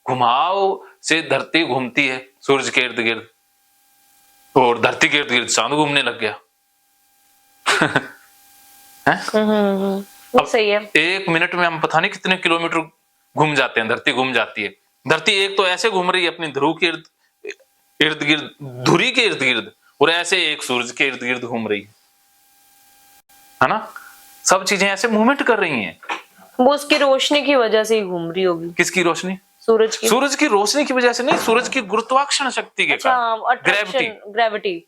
घुमाव से धरती घूमती है सूरज के इर्द गिर्द, और धरती के इर्द गिर्द चांद घूमने लग गया। वो सही है। 1 मिनट में हम पता नहीं कितने किलोमीटर घूम जाते हैं, धरती घूम जाती है। धरती एक तो ऐसे घूम रही है अपनी ध्रुव के इर्द गिर्द, धुरी के इर्द गिर्द, और ऐसे एक सूरज के इर्द गिर्द घूम रही है ना। सब चीजें ऐसे मूवमेंट कर रही हैं। वो उसकी रोशनी की वजह से ही घूम रही होगी। किसकी रोशनी? सूरज की। सूरज की रोशनी की वजह से नहीं, सूरज की गुरुत्वाकर्षण शक्ति के कारण।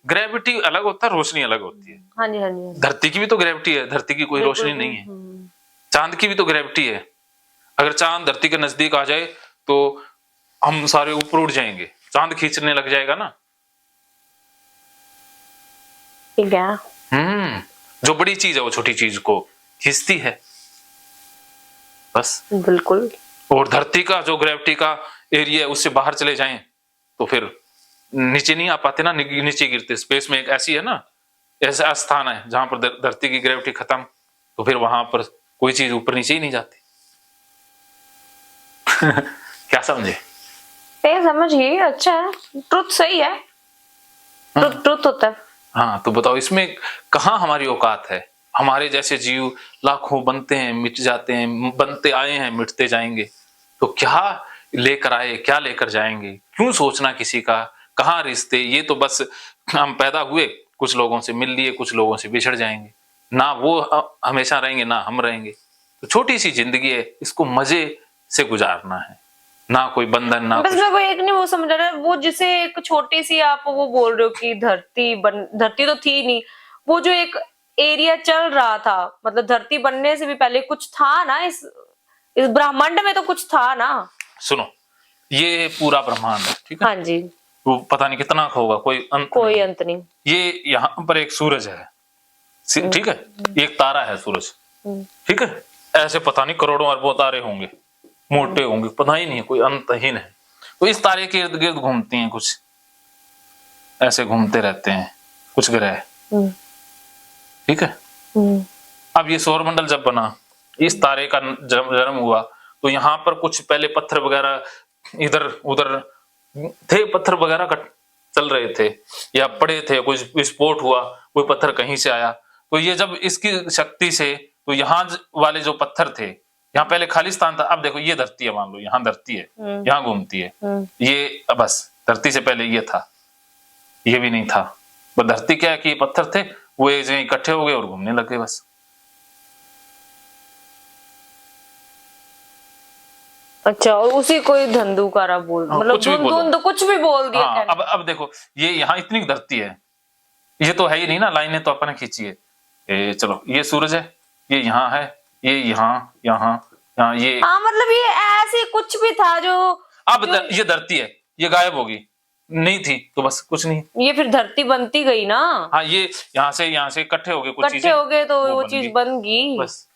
ग्रेविटी अलग होता है, रोशनी अलग होती है। हाँ जी, हाँ जी। धरती की भी तो ग्रेविटी है, धरती की कोई रोशनी नहीं है। चांद की भी तो ग्रेविटी है। अगर चांद धरती के नजदीक आ जाए तो हम सारे ऊपर उड़ जाएंगे, चांद खींचने लग जाएगा ना। ठीक है। जो बड़ी चीज है वो छोटी चीज को खींचती है, बस। बिल्कुल। और धरती का जो ग्रेविटी का एरिया है उससे बाहर चले जाएं तो फिर नीचे नहीं आ पाते ना, नीचे गिरते। स्पेस में एक ऐसी है ना, ऐसा स्थान है जहां पर धरती की ग्रेविटी खत्म, तो फिर वहां पर कोई चीज ऊपर नीचे ही नहीं जाती। क्या समझे? समझिए। अच्छा है, ट्रुथ सही है। ट्रुथ होता है। हाँ, तो बताओ इसमें कहाँ हमारी औकात है? हमारे जैसे जीव लाखों बनते हैं, मिट जाते हैं, बनते आए हैं, मिटते जाएंगे। तो क्या लेकर आए, क्या लेकर जाएंगे? क्यों सोचना किसी का? कहाँ रिश्ते? ये तो बस हम पैदा हुए, कुछ लोगों से मिल लिए, कुछ लोगों से बिछड़ जाएंगे। ना वो हमेशा रहेंगे, ना हम रहेंगे। तो छोटी सी जिंदगी है, इसको मजे से गुजारना है, ना कोई बंधन, ना बस। मैं वो एक नहीं वो समझ रहा, वो जिसे एक छोटी सी आप वो बोल रहे हो कि धरती तो थी नहीं, वो जो एक एरिया चल रहा था, मतलब धरती बनने से भी पहले कुछ था ना, इस ब्रह्मांड में तो कुछ था ना। सुनो, ये पूरा ब्रह्मांड है, ठीक है? हाँ जी। वो पता नहीं कितना होगा, कोई अंत नहीं। ये यहाँ पर एक सूरज है, ठीक है? एक तारा है सूरज, ठीक है? ऐसे पता नहीं करोड़ों अरबों तारे होंगे, मोटे होंगे, पता ही नहीं है, कोई अंतहीन है। तो इस तारे के इर्द गिर्द घूमती हैं कुछ, ऐसे घूमते रहते हैं कुछ ग्रह, ठीक है? अब ये सौरमंडल जब बना, इस तारे का जन्म हुआ, तो यहाँ पर कुछ पहले पत्थर वगैरह इधर उधर थे, पत्थर वगैरह चल रहे थे या पड़े थे, कुछ विस्फोट हुआ, कोई पत्थर कहीं से आया। तो ये जब इसकी शक्ति से, तो यहाँ वाले जो पत्थर थे, यहाँ पहले खालिस्तान था। अब देखो ये धरती है, मान लो यहाँ धरती है, यहाँ घूमती है, ये बस धरती से पहले ये था, ये भी नहीं था। बस धरती क्या है कि ये पत्थर थे, वो एक जगह इकट्ठे हो गए और घूमने लग गए, बस। अच्छा, और उसी कोई धंधुकारा बोल, मतलब कुछ भी बोल दिया। हाँ, अब देखो ये यहाँ इतनी धरती है, ये तो है ही नहीं ना, लाइनें तो अपन खींची है। चलो ये सूरज है, ये यहाँ है, ये यहाँ ये। हाँ, मतलब ये ऐसे कुछ भी था जो अब ये धरती है, ये गायब होगी, नहीं थी तो बस कुछ नहीं, ये फिर धरती बनती गई ना। हाँ, ये यहाँ से इकट्ठे हो गए, कुछ इकट्ठे हो गए तो वो चीज बन गई, बस।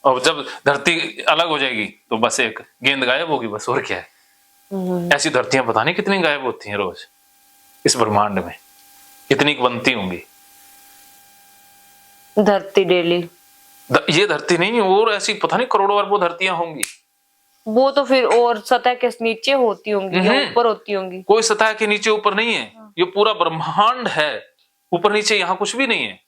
और जब धरती अलग हो जाएगी तो बस एक गेंद गायब होगी, बस। और क्या है? ऐसी धरतियां पता नहीं कितनी गायब होती हैं रोज इस ब्रह्मांड में, कितनी बनती होंगी धरती डेली। ये धरती नहीं, और ऐसी पता नहीं करोड़ों अरबों धरतियां होंगी। वो तो फिर और सतह के नीचे होती होंगी या ऊपर होती होंगी। कोई सतह के नीचे ऊपर नहीं है, ये पूरा ब्रह्मांड है, ऊपर नीचे यहाँ कुछ भी नहीं है।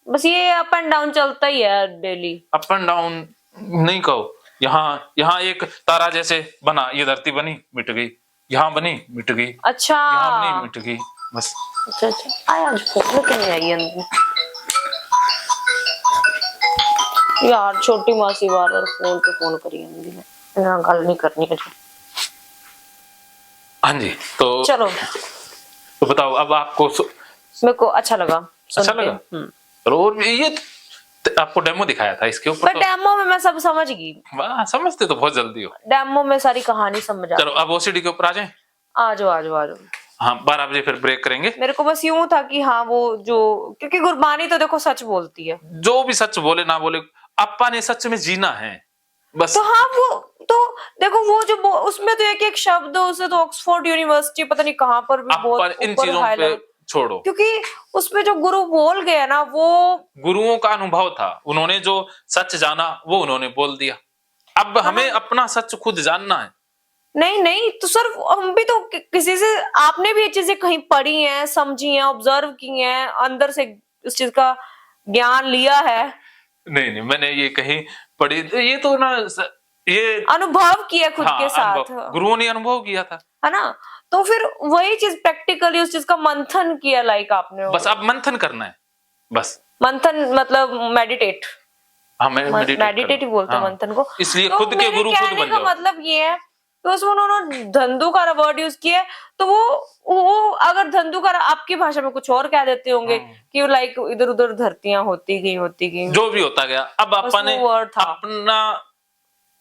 बस ये अप एंड डाउन चलता ही है डेली। अप एंड डाउन नहीं कहो, यहाँ एक तारा जैसे बना, ये धरती बनी, मिट गई, यहाँ बनी, मिट गई, अच्छा, यहाँ बनी, मिट गई, बस। अच्छा आया नहीं आई अंदर यार। छोटी मासी बार बार फोन पे फोन करी अंदर, ना गल नहीं करनी है। हाँ जी, तो चलो, तो बताओ अब आपको मेरे को अच्छा लगा। चलो, और ये आपको डेमो दिखाया था इसके ऊपर, तो डेमो में मैं सब समझ गई। वाह, समझते तो बहुत जल्दी हो। डेमो में सारी कहानी समझ आ। चलो अब ओसीडी के ऊपर आ जाएं। आ जाओ। हाँ, 12 बजे फिर ब्रेक करेंगे। मेरे को बस यूं था कि हाँ वो जो, क्योंकि गुरबानी तो देखो सच बोलती है, जो भी सच बोले ना बोले, अपा ने सच में जीना है, बस। तो हाँ वो तो देखो, वो जो उसमें तो एक शब्द, उसे तो ऑक्सफोर्ड यूनिवर्सिटी पता नहीं कहाँ पर भी बहुत इन चीजों पे छोड़ो, क्योंकि उसमें जो गुरु बोल गया ना, वो गुरुओं का अनुभव था, उन्होंने जो सच जाना वो उन्होंने बोल दिया। अब हमें अपना सच खुद जानना है। नहीं नहीं, तो सर हम भी तो किसी से, आपने भी ये चीजें कहीं पढ़ी हैं, समझी हैं, ऑब्जर्व की हैं, अंदर से उस चीज का ज्ञान लिया है? नहीं नहीं, मैंने ये कहीं पढ़ी, ये तो ना ये अनुभव किया खुद के साथ, गुरुओं ने अनुभव किया था, है ना? तो फिर वही चीज प्रैक्टिकली उस चीज का मंथन किया, लाइक आपने बस अब मंथन करना है, बस मंथन मतलब मेडिटेट। हाँ, मैं मेडिटेट ही बोलते हैं मंथन को। इसलिए तो खुद के गुरु खुद बन जाओ। मतलब ये है तो उसमें उन्होंने धंधु का वर्ड यूज किया, तो वो अगर धंधु का आपकी भाषा में कुछ और कह देते होंगे कि लाइक इधर उधर धरतियां होती गई, जो भी होता गया। अब अपने वर्ड था अपना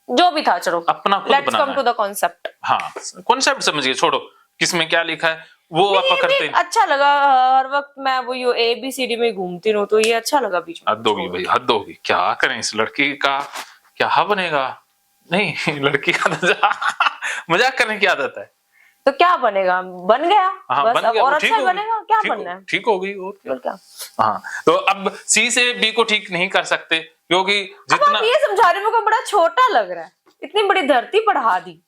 जो भी था, चलो अपना खुद let's come to the concept. हाँ, कॉन्सेप्ट समझिए, छोड़ो किसमें क्या लिखा है वो आप करते हैं। अच्छा लगा, हर वक्त मैं वो यो ABCD में घूमती रहूं, तो ये अच्छा लगा बीच में। हद होगी भाई, हद होगी, क्या करें इस लड़की का, क्या बनेगा? नहीं लड़की का मजाक करने की आदत है, तो क्या बनेगा, बन गया बस, बन गया, और अच्छा बनेगा, क्या बनना है, ठीक होगी और क्या। हाँ, तो अब C से B को ठीक नहीं कर सकते, क्योंकि जितना ये समझा रहे मेरे को बड़ा छोटा लग रहा है, इतनी बड़ी धरती पढ़ा दी,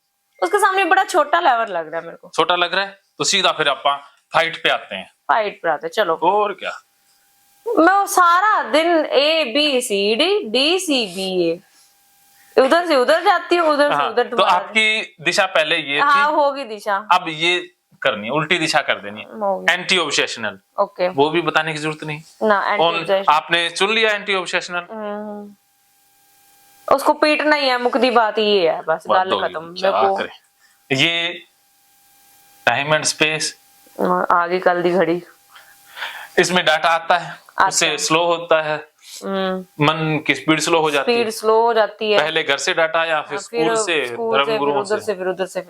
उसके सामने बड़ा छोटा लेवल लग रहा है मेरे को। छोटा लग रहा है तो सीधा फिर आप फाइट पे आते हैं। फाइट पे आते हैं, चलो। और क्या, मैं वो सारा दिन ABCD उधर से उधर जाती हूँ, उधर से उधर। तो आपकी दिशा पहले ये हाँ, थी, होगी दिशा, अब ये करनी है, उल्टी दिशा कर देनी है, एंटी ऑब्सेशनल। ओके, वो भी बताने की जरूरत नहीं ना, एंटी आपने चुन लिया एंटी ऑब्सेशनल, उसको पीटना ही है, मुकदी बात ये है, बस गल खत्म। मेरे को ये टाइम एंड स्पेस, आगे कल दी घड़ी, इसमें डाटा आता है, उससे स्लो होता है, मन की स्पीड स्लो हो जाती है, पहले घर से डाटा आया, फिर स्कूल से, धर्म गुरुओं से, फिर उधर से,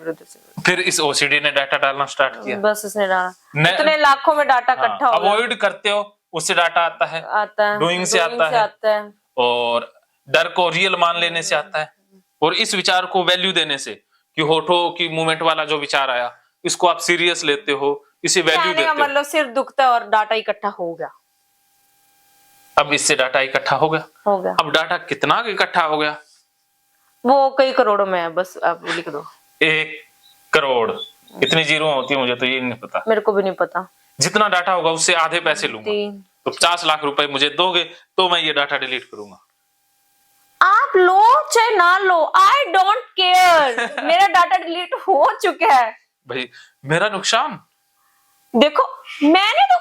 फिर इस OCD ने डाटा डालना स्टार्ट किया, बस इसने डाला, इतने लाखों में डाटा इकट्ठा हो गया। अवॉइड करते हो, उससे डाटा आता है, डूइंग से आता है, और डर को रियल मान लेने से आता है, और इस विचार को वैल्यू देने से, कि होठों की मूवमेंट वाला जो विचार आया, इसको आप सीरियस लेते हो, इसे वैल्यू देते हो। मतलब सिर दुखता है और डाटा इकट्ठा हो गया, अब इससे डाटा इकट्ठा हो गया। अब डाटा कितना इकट्ठा हो गया? वो कई करोड़ों में है, बस आप लिख दो 1 करोड़। कितनी जीरो होती है मुझे तो ये नहीं पता, मेरे को भी नहीं पता। जितना डाटा होगा उससे आधे पैसे लूंगा, तो 50 लाख रुपए मुझे दोगे तो मैं ये डाटा डिलीट करूंगा। आप लो चाहे ना लो, आई डोंट केयर, मेरा डाटा डिलीट हो चुका है भाई, मेरा नुकसान देखो, मैंने तो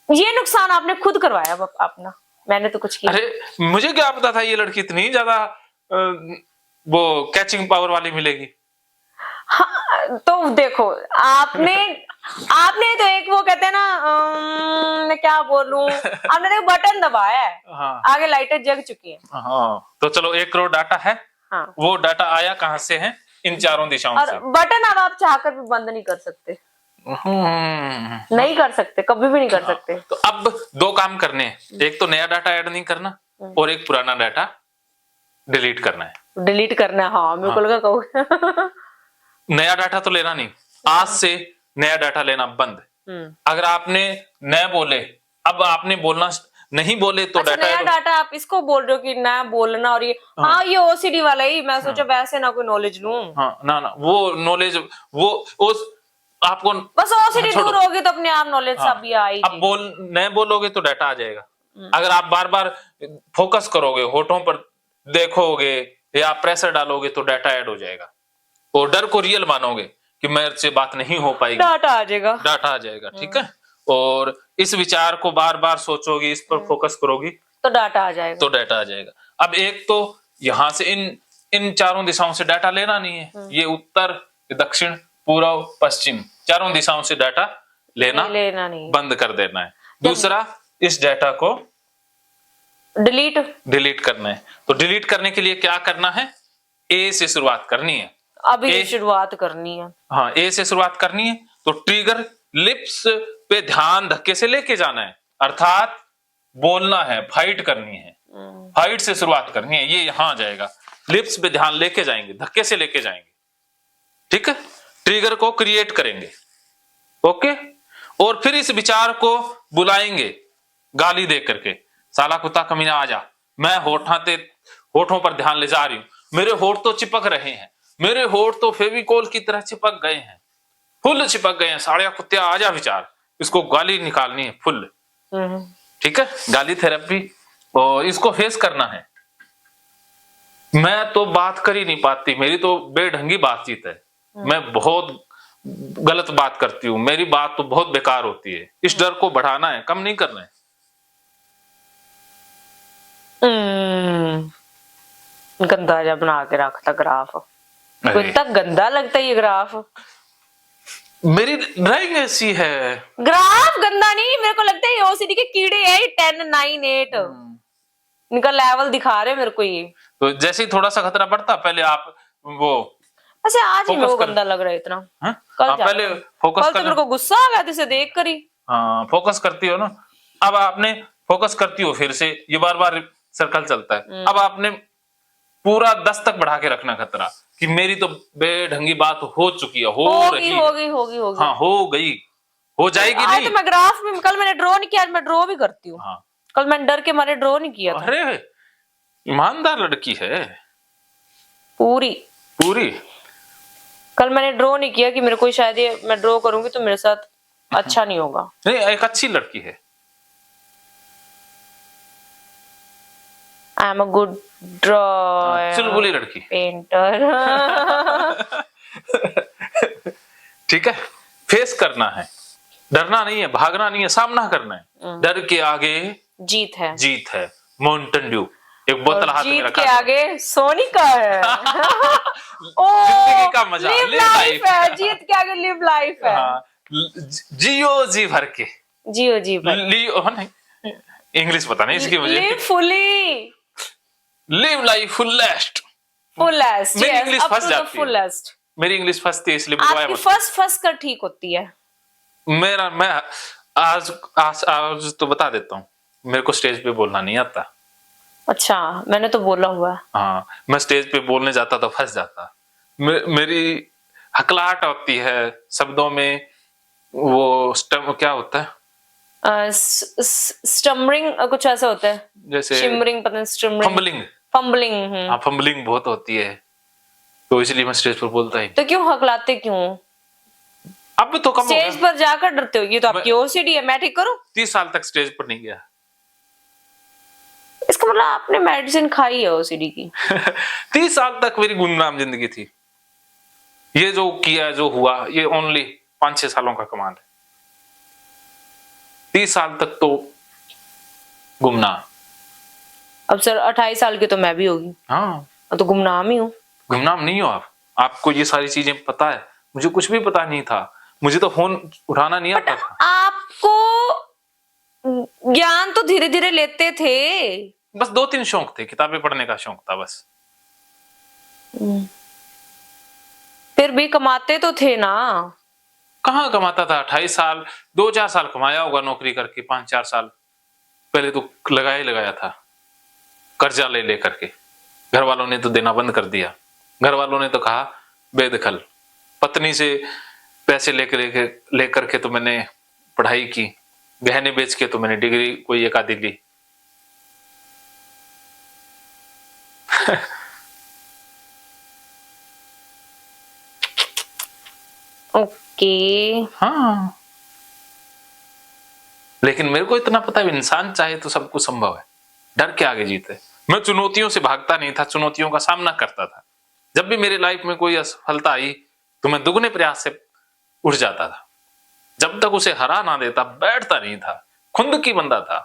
ये नुकसान आपने खुद करवाया अपना, मैंने तो कुछ किया। अरे मुझे क्या पता था ये लड़की इतनी ज्यादा वो कैचिंग पावर वाली मिलेगी। हाँ, तो देखो आपने तो एक वो कहते हैं ना, मैं क्या बोलूं, आपने तो बटन दबाया है, हाँ, आगे लाइटें जग चुकी हैं। हाँ, तो चलो 1 करोड़ डाटा है, हाँ, वो डाटा आया कहां से है? इन चारों दिशाओं से। बटन अब आप चाहकर भी बंद नहीं कर सकते, नहीं कर सकते, कभी भी नहीं कर सकते। तो अब 2 काम करने हैं, एक तो नया डाटा ऐड नहीं करना, और एक पुराना डाटा डिलीट करना है। डिलीट करना है, हाँ, मेरे को लगा कहोगे नया डाटा तो लेना नहीं, आज से नया डाटा लेना बंद। अगर आपने न बोले, अब आपने बोलना नहीं बोले तो अच्छा, नया डाटा आप इसको बोल रहे हो कि ना बोलना, और ये हाँ, ये OCD वाला ही, मैं सोचा वैसे ना कोई नॉलेज लूं। हाँ, ना वो नॉलेज, वो उस आपको बस OCD दूर होगी तो अपने आप नॉलेज सब भी आएगी। अब नहीं बोलोगे तो डाटा आ जाएगा। अगर आप बार बार फोकस करोगे, होठों पर देखोगे या प्रेशर डालोगे तो डाटा ऐड हो जाएगा, और डर को रियल मानोगे कि मेरे से बात नहीं हो पाएगी, डाटा आ जाएगा, ठीक है। और इस विचार को बार बार सोचोगी, इस पर फोकस करोगी तो डाटा आ जाएगा, अब एक तो यहां से इन चारों दिशाओं से डाटा लेना नहीं है, ये उत्तर, दक्षिण, पूर्व, पश्चिम, चारों दिशाओं से डाटा लेना नहीं, बंद कर देना है। दूसरा, इस डाटा को डिलीट करना है। तो डिलीट करने के लिए क्या करना है? A से शुरुआत करनी है, अभी शुरुआत करनी है। हाँ, A से शुरुआत करनी है। तो ट्रिगर लिप्स पे ध्यान धक्के से लेके जाना है, अर्थात बोलना है, फाइट करनी है, फाइट से शुरुआत करनी है। ये यहां आ जाएगा, लिप्स पे ध्यान लेके जाएंगे, धक्के से लेके जाएंगे, ठीक है। ट्रिगर को क्रिएट करेंगे, ओके। और फिर इस विचार को बुलाएंगे गाली दे करके, साला कुत्ता कमीना आजा, मैं होठों पर ध्यान ले जा रही हूं, मेरे होठ तो चिपक रहे हैं, मेरे होठ तो फेविकोल की तरह चिपक गए हैं, फुल चिपक गए हैं। साड़िया कुत्तिया आजा विचार, इसको गाली निकालनी है फुल। ठीक है, गाली थेरेपी, और इसको फेस करना है। मैं तो बात कर ही नहीं पाती, मेरी तो बेढंगी बातचीत है, मैं बहुत गलत बात करती हूँ, मेरी बात तो बहुत बेकार होती है। इस डर को बढ़ाना है, कम नहीं करना है। गंदा जा बना के रखता ग्राफ, इतना गंदा लगता है ये ग्राफ। मेरी ड्राइंग ऐसी है। ग्राफ गंदा नहीं, मेरे को लगता है ये ओसीडी के कीड़े हैं, 10, 9, 8 इनका लेवल दिखा रहे मेरे को ये। तो जैसे ही थोड़ा सा खतरा बढ़ता, पहले आप वो अच्छा, आज ही मेरे को गंदा लग रहा है इतना। कल पहले फोकस कल तो मेरे को गुस्सा आ गया तुझे देख कर ही। हाँ, फोकस करती हो ना, अब आपने फोकस करती हो, फिर से ये बार बार सर्कल चलता है। अब आपने पूरा 10 तक बढ़ा के रखना खतरा, कि मेरी तो बेढंगी बात हो चुकी है, होगी। हाँ, हो गई, हो जाएगी नहीं। तो मैं ग्राफ में कल मैंने ड्रॉ नहीं किया, मैं ड्रॉ भी करती हूँ। हाँ। कल मैंने डर के मारे ड्रॉ नहीं किया था। अरे ईमानदार लड़की है पूरी। कल मैंने ड्रॉ नहीं किया कि मेरे को शायद ये मैं ड्रॉ करूंगी तो मेरे साथ अच्छा नहीं होगा। नहीं, एक अच्छी लड़की है। I am a good drawer, चुलबुली लड़की, पेंटर। ठीक है, फेस करना है, डरना नहीं है, भागना नहीं है, सामना करना है। डर के आगे जीत है। माउंटेन ड्यू एक बोतल हाथ में रखा, जीत के आगे सोनिका है। जिंदगी का मजा, लिव लाइफ है, जीत के आगे लिव लाइफ है। जियो जी भर के, जियो जी भर, लियो नहीं, इंग्लिश पता नहीं इसकी मुझे। Live fully, live life fullest. मेरी इंग्लिश फंस जाती है, मेरी इंग्लिश फंसती है, इसलिए आपकी फंस कर ठीक होती है। मैं आज तो बता देता हूँ, मेरे को स्टेज पे बोलना नहीं आता। अच्छा, मैंने तो बोला हुआ है। हाँ, मैं स्टेज पे बोलने जाता तो फंस जाता। मेरी हकलाहट होती है शब्दों में, वो क्या होता है, स्टमरिंग कुछ ऐसा होता है, जैसे शिमरिंग, पता नहीं, स्टमरिंग, फंबलिंग। हाँ, फंबलिंग बहुत होती है, तो इसलिए मैं स्टेज पर बोलता ही। तो क्यों हकलाते क्यों? अब तो कम स्टेज पर जाकर डरते हो, ये तो आपकी ओसीडी है। मैं ठीक करूं? 30 साल तक स्टेज पर नहीं गया। इसका मतलब आपने मेडिसिन खाई है ओसीडी की। 30 साल तक मेरी गुमनाम जिंदगी थी। ये जो किया, जो हुआ, ये ओनली 5-6 सालों का कमाल है। 30 साल तक तो गुमनाम। अब सर 28 साल की तो मैं भी होगी। हाँ, तो गुमनाम ही हूँ। गुमनाम नहीं हो आप, आपको ये सारी चीजें पता है, मुझे कुछ भी पता नहीं था, मुझे तो फोन उठाना नहीं आता था। आपको ज्ञान तो धीरे धीरे लेते थे, बस 2-3 शौक थे, किताबें पढ़ने का शौक था बस। फिर भी कमाते तो थे ना। कहाँ कमाता था? 28 साल, 2-4 साल कमाया होगा नौकरी करके, 5-4 साल पहले तो लगाया था, कर्जा ले करके। घर वालों ने तो देना बंद कर दिया। घर वालों ने तो कहा बेदखल। पत्नी से पैसे लेकर के तो मैंने पढ़ाई की, गहने बेच के तो मैंने डिग्री, कोई एक आधी ली। ओके। हाँ, लेकिन मेरे को इतना पता है, इंसान चाहे तो सब कुछ संभव है, डर के आगे जीते। मैं चुनौतियों से भागता नहीं था, चुनौतियों का सामना करता था। जब भी मेरी लाइफ में कोई असफलता आई तो मैं दुगने प्रयास से उठ जाता था। जब तक उसे हरा ना देता बैठता नहीं था। खुद की बंदा था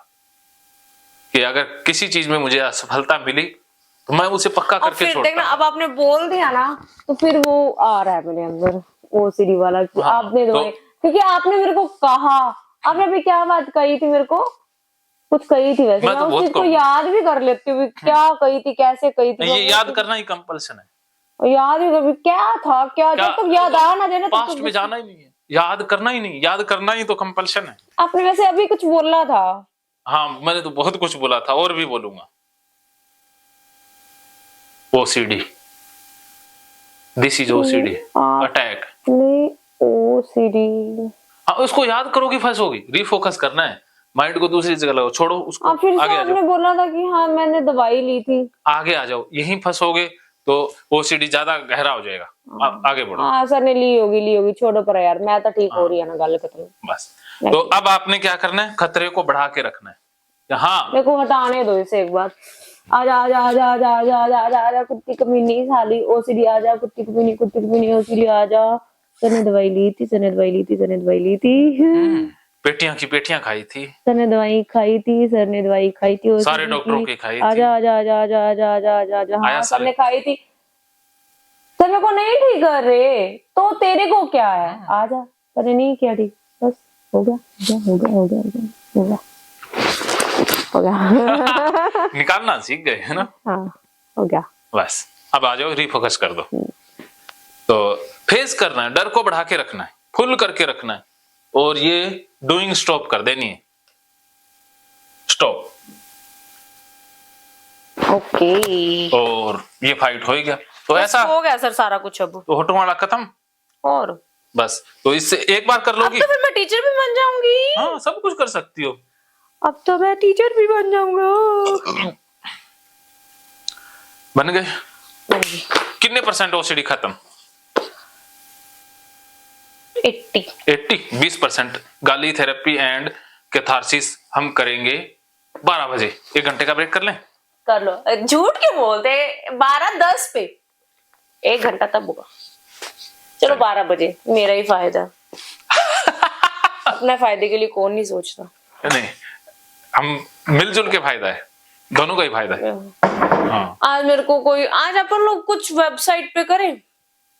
कि अगर किसी चीज में मुझे असफलता मिली तो मैं उसे पक्का करके छोड़ता। देखना, अब आपने बोल दिया ना तो फिर वो आ रहा है मेरे अंदर ओसीडी वाला कि हाँ, आपने क्योंकि आपने मेरे को कहा, आपने अभी क्या बात कही थी मेरे को, कुछ कही थी वैसे, मैं उस चीज को याद भी कर लेती हूँ, क्या कही थी, कैसे कही थी। ये याद करना ही कंपल्सन है। याद भी कर, क्या था क्या, जब तक याद आ ना जाए ना पास्ट में जाना ही नहीं है, याद करना ही नहीं, याद करना ही तो कंपल्सन है। आपने वैसे अभी कुछ बोला था। हाँ, मैंने तो बहुत कुछ बोला था और भी बोलूंगा। OCD, this is OCD attack. OCD, हाँ, उसको याद करोगी फंसोगी। रिफोकस करना है, माइंड को दूसरी जगह लगाओ, छोड़ो उसको। फिर आगे आपने बोला था कि हाँ मैंने दवाई ली थी। आगे आ जाओ, यहीं फंसोगे तो ओसीडी ज्यादा गहरा हो जाएगा। आगे बढ़ो। हाँ सर ने ली होगी, छोड़ो पर यार, मैं तो ठीक हो रही है ना गल खत्म बस। तो अब आपने क्या करना है, खतरे को बढ़ा के रखना है। हाँ देखो हटाने दो इसे एक बार। आजा आजा आजा आजा आजा आजा आजा आजा कुत्ती कमीनी साली ओसीडी, आजा कुत्ती कमीनी ओसीडी, आजा। तने दवाई ली थी, तने दवाई ली थी। पेटियां की पेटियां खाई थी, सर ने दवाई खाई थी, सारे डॉक्टरों की खाई थी। आजा आजा आजा आजा आजा आजा आजा आजा। हाँ सर ने खाई थी। सर मेरे को नहीं ठीक कर रहे तो तेरे को क्या है, आजा। सर ने नहीं किया ठीक, बस हो गया। निकालना सीख गए है ना। हाँ हो गया। बस अब आ जाओ, रिफोकस कर दो। तो फेस करना है, डर को बढ़ा के रखना है, फुल करके रखना है, और ये डूइंग स्टॉप कर देनी है। स्टॉप। ओके। और ये फाइट हो गया तो ऐसा हो गया सर सारा कुछ। अब तो होटो वाला खत्म। और बस तो इससे एक बार कर लोगी अब तो फिर मैं टीचर भी बन जाऊंगी। हाँ सब कुछ कर सकती हो। अब तो मैं टीचर भी बन जाऊंगा। बन गए। कितने % ओसीडी खत्म? 80 20%। गाली थेरेपी एंड कैथारसिस हम करेंगे 12 बजे। 1 घंटे का ब्रेक कर लें? कर लो, झूठ क्यों बोलते, 12:10 पे 1 घंटा तब होगा। चलो 12 बजे, मेरा ही फायदा। अपने फायदे के लिए कौन नहीं सोचता। नहीं, हम मिलजुल के फायदा है, दोनों का ही फायदा है। हाँ। आज मेरे को कोई, आज अपन लोग कुछ वेबसाइट पे करें।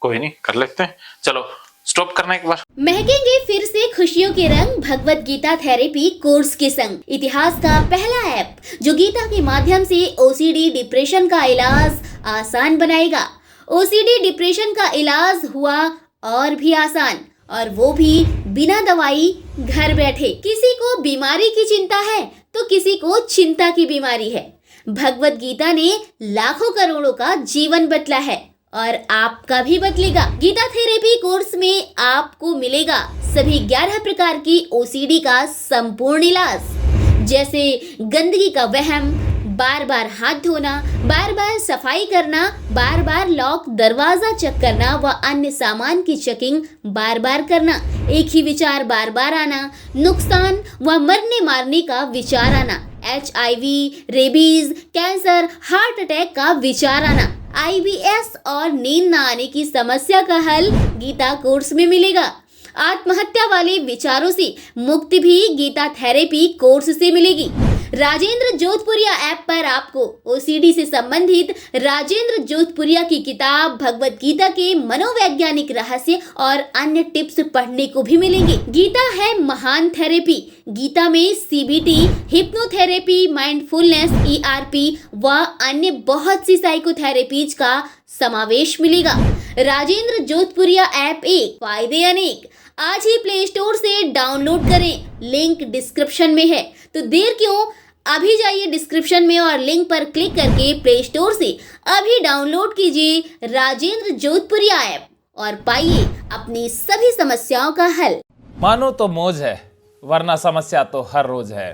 कोई नहीं, कर लेते हैं। चलो स्टॉप करना एक बार। महकेंगे फिर से खुशियों के रंग भगवत गीता थेरेपी कोर्स के संग। इतिहास का पहला ऐप जो गीता के माध्यम से ओसीडी डिप्रेशन का इलाज आसान बनाएगा। ओसीडी डिप्रेशन का इलाज हुआ और भी आसान, और वो भी बिना दवाई, घर बैठे। किसी को बीमारी की चिंता है तो किसी को चिंता की बीमारी है। भगवत गीता ने लाखों करोड़ों का जीवन बदला है और आपका भी बदलेगा। गीता थेरेपी कोर्स में आपको मिलेगा सभी 11 प्रकार की ओसीडी का संपूर्ण इलाज, जैसे गंदगी का वहम, बार बार हाथ धोना, बार बार सफाई करना, बार बार लॉक दरवाजा चेक करना व अन्य सामान की चेकिंग बार बार करना, एक ही विचार बार बार आना, नुकसान व मरने मारने का विचार आना, HIV, rabies, cancer, heart attack का विचार आना, IBS और नींद न आने की समस्या का हल गीता कोर्स में मिलेगा। आत्महत्या वाले विचारों से मुक्ति भी गीता थेरेपी कोर्स से मिलेगी। राजेंद्र जोधपुरिया ऐप पर आपको ओसीडी से संबंधित राजेंद्र जोधपुरिया की किताब भगवत गीता के मनोवैज्ञानिक रहस्य और अन्य टिप्स पढ़ने को भी मिलेंगे। गीता है महान थेरेपी। गीता में CBT, हिप्नोथेरेपी, माइंडफुलनेस, ERP व अन्य बहुत सी साइकोथेरेपीज का समावेश मिलेगा। राजेंद्र जोधपुरिया ऐप एक, फायदे अनेक। आज ही प्ले स्टोर से डाउनलोड करें, लिंक डिस्क्रिप्शन में है। तो देर क्यों, अभी जाइए डिस्क्रिप्शन में और लिंक पर क्लिक करके प्ले स्टोर से अभी डाउनलोड कीजिए राजेंद्र जोधपुरिया ऐप और पाइए अपनी सभी समस्याओं का हल। मानो तो मौज है, वरना समस्या तो हर रोज है।